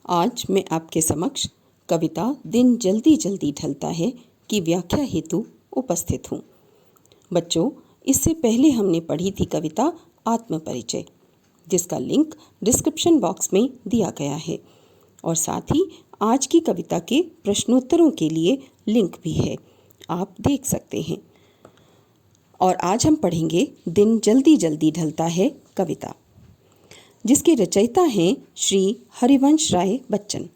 आज मैं आपके समक्ष कविता दिन जल्दी जल्दी ढलता है की व्याख्या हेतु उपस्थित हूँ। बच्चों, इससे पहले हमने पढ़ी थी कविता आत्मपरिचय, जिसका लिंक डिस्क्रिप्शन बॉक्स में दिया गया है और साथ ही आज की कविता के प्रश्नोत्तरों के लिए लिंक भी है, आप देख सकते हैं। और आज हम पढ़ेंगे दिन जल्दी जल्दी ढलता है कविता, जिसके रचयिता हैं श्री हरिवंश राय बच्चन।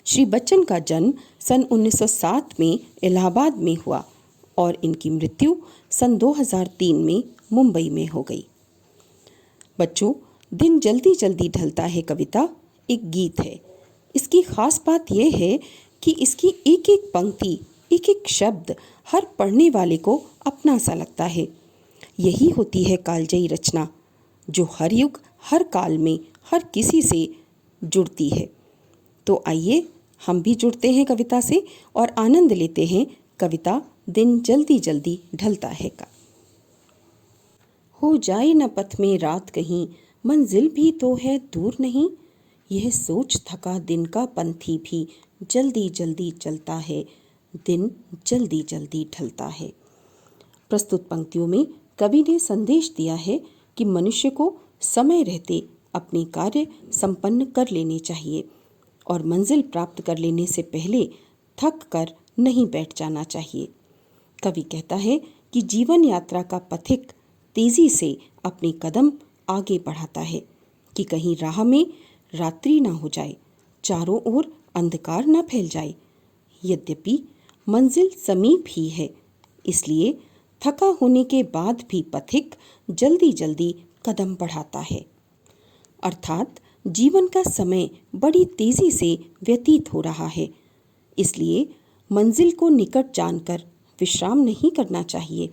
श्री बच्चन का जन्म सन 1907 में इलाहाबाद में हुआ और इनकी मृत्यु सन 2003 में मुंबई में हो गई। बच्चों, दिन जल्दी जल्दी ढलता है कविता एक गीत है। इसकी खास बात यह है कि इसकी एक एक पंक्ति, एक एक शब्द हर पढ़ने वाले को अपना सा लगता है। यही होती है कालजयी रचना, जो हर युग हर काल में हर किसी से जुड़ती है। तो आइए हम भी जुड़ते हैं कविता से और आनंद लेते हैं कविता दिन जल्दी जल्दी ढलता है का। हो जाए न पथ में रात कहीं, मंजिल भी तो है दूर नहीं, यह सोच थका दिन का पंथी भी जल्दी जल्दी चलता है, दिन जल्दी जल्दी ढलता है। प्रस्तुत पंक्तियों में कवि ने संदेश दिया है कि मनुष्य को समय रहते अपने कार्य संपन्न कर लेने चाहिए और मंजिल प्राप्त कर लेने से पहले थक कर नहीं बैठ जाना चाहिए। कवि कहता है कि जीवन यात्रा का पथिक तेजी से अपने कदम आगे बढ़ाता है कि कहीं राह में रात्रि ना हो जाए, चारों ओर अंधकार न फैल जाए। यद्यपि मंजिल समीप ही है, इसलिए थका होने के बाद भी पथिक जल्दी जल्दी कदम बढ़ाता है। अर्थात जीवन का समय बड़ी तेजी से व्यतीत हो रहा है, इसलिए मंजिल को निकट जानकर विश्राम नहीं करना चाहिए।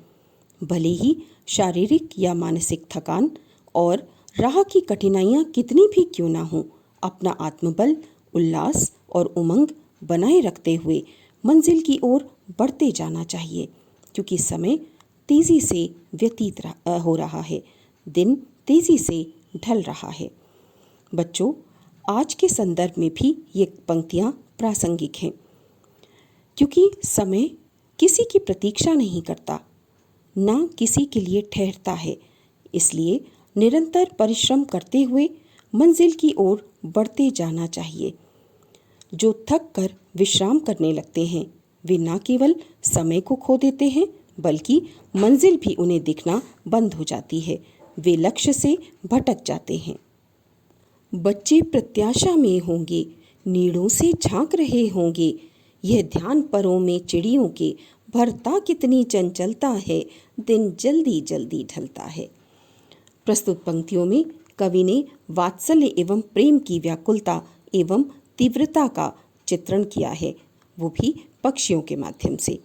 भले ही शारीरिक या मानसिक थकान और राह की कठिनाइयाँ कितनी भी क्यों ना हो, अपना आत्मबल, उल्लास और उमंग बनाए रखते हुए मंजिल की ओर बढ़ते जाना चाहिए, क्योंकि समय तेजी से व्यतीत हो रहा है, दिन तेजी से ढल रहा है। बच्चों, आज के संदर्भ में भी ये पंक्तियाँ प्रासंगिक हैं, क्योंकि समय किसी की प्रतीक्षा नहीं करता, ना किसी के लिए ठहरता है। इसलिए निरंतर परिश्रम करते हुए मंजिल की ओर बढ़ते जाना चाहिए। जो थक कर विश्राम करने लगते हैं, वे न केवल समय को खो देते हैं, बल्कि मंजिल भी उन्हें दिखना बंद हो जाती है। वे लक्ष्य से भटक जाते हैं। बच्चे प्रत्याशा में होंगे, नीड़ों से झांक रहे होंगे, यह ध्यान परों में चिड़ियों के, भरता कितनी चंचलता है, दिन जल्दी जल्दी ढलता है। प्रस्तुत पंक्तियों में कवि ने वात्सल्य एवं प्रेम की व्याकुलता एवं तीव्रता का चित्रण किया है, वो भी पक्षियों के माध्यम से।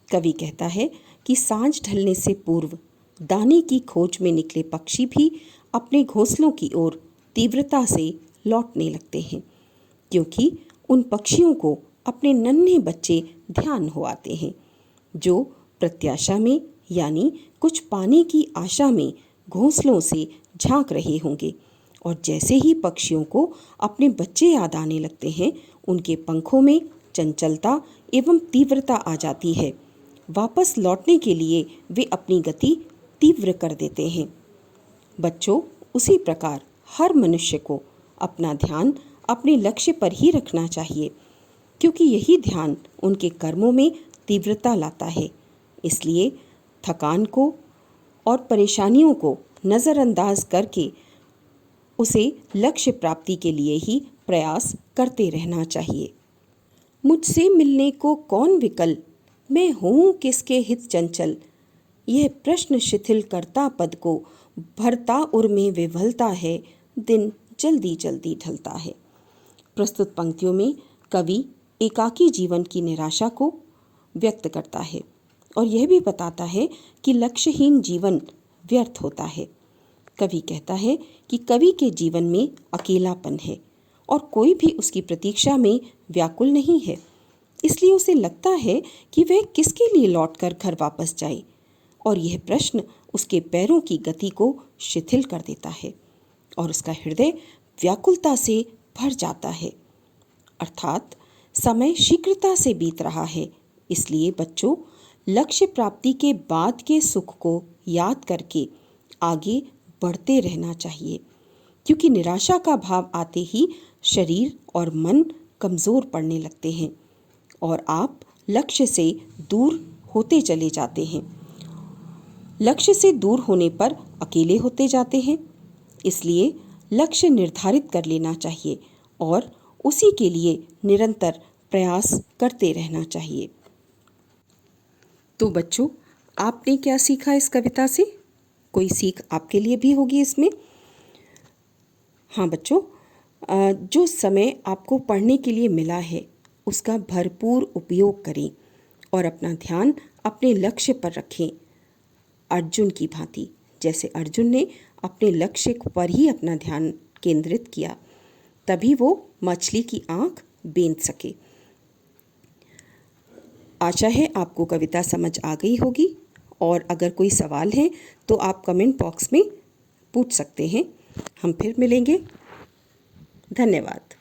कवि कहता है कि सांझ ढलने से पूर्व दाने की खोज में निकले पक्षी भी अपने घोंसलों की ओर तीव्रता से लौटने लगते हैं, क्योंकि उन पक्षियों को अपने नन्हे बच्चे ध्यान हो आते हैं, जो प्रत्याशा में यानी कुछ पाने की आशा में घोंसलों से झांक रहे होंगे। और जैसे ही पक्षियों को अपने बच्चे याद आने लगते हैं, उनके पंखों में चंचलता एवं तीव्रता आ जाती है। वापस लौटने के लिए वे अपनी गति तीव्र कर देते हैं। बच्चों, उसी प्रकार हर मनुष्य को अपना ध्यान अपने लक्ष्य पर ही रखना चाहिए, क्योंकि यही ध्यान उनके कर्मों में तीव्रता लाता है। इसलिए थकान को और परेशानियों को नज़रअंदाज करके उसे लक्ष्य प्राप्ति के लिए ही प्रयास करते रहना चाहिए। मुझसे मिलने को कौन विकल, मैं हूँ किसके हित चंचल, यह प्रश्न शिथिल करता पद को, भरता उर में विवलता है, दिन जल्दी जल्दी ढलता है। प्रस्तुत पंक्तियों में कवि एकाकी जीवन की निराशा को व्यक्त करता है और यह भी बताता है कि लक्ष्यहीन जीवन व्यर्थ होता है। कवि कहता है कि कवि के जीवन में अकेलापन है और कोई भी उसकी प्रतीक्षा में व्याकुल नहीं है, इसलिए उसे लगता है कि वह किसके लिए लौटकर घर वापस जाए, और यह प्रश्न उसके पैरों की गति को शिथिल कर देता है और उसका हृदय व्याकुलता से भर जाता है। अर्थात समय शीघ्रता से बीत रहा है, इसलिए बच्चों लक्ष्य प्राप्ति के बाद के सुख को याद करके आगे बढ़ते रहना चाहिए, क्योंकि निराशा का भाव आते ही शरीर और मन कमज़ोर पड़ने लगते हैं और आप लक्ष्य से दूर होते चले जाते हैं। लक्ष्य से दूर होने पर अकेले होते जाते हैं, इसलिए लक्ष्य निर्धारित कर लेना चाहिए और उसी के लिए निरंतर प्रयास करते रहना चाहिए। तो बच्चों, आपने क्या सीखा इस कविता से? कोई सीख आपके लिए भी होगी इसमें। हाँ बच्चों, जो समय आपको पढ़ने के लिए मिला है उसका भरपूर उपयोग करें और अपना ध्यान अपने लक्ष्य पर रखें, अर्जुन की भांति। जैसे अर्जुन ने अपने लक्ष्य पर ही अपना ध्यान केंद्रित किया, तभी वो मछली की आंख बेंध सके। आशा है आपको कविता समझ आ गई होगी, और अगर कोई सवाल है तो आप कमेंट बॉक्स में पूछ सकते हैं। हम फिर मिलेंगे। धन्यवाद।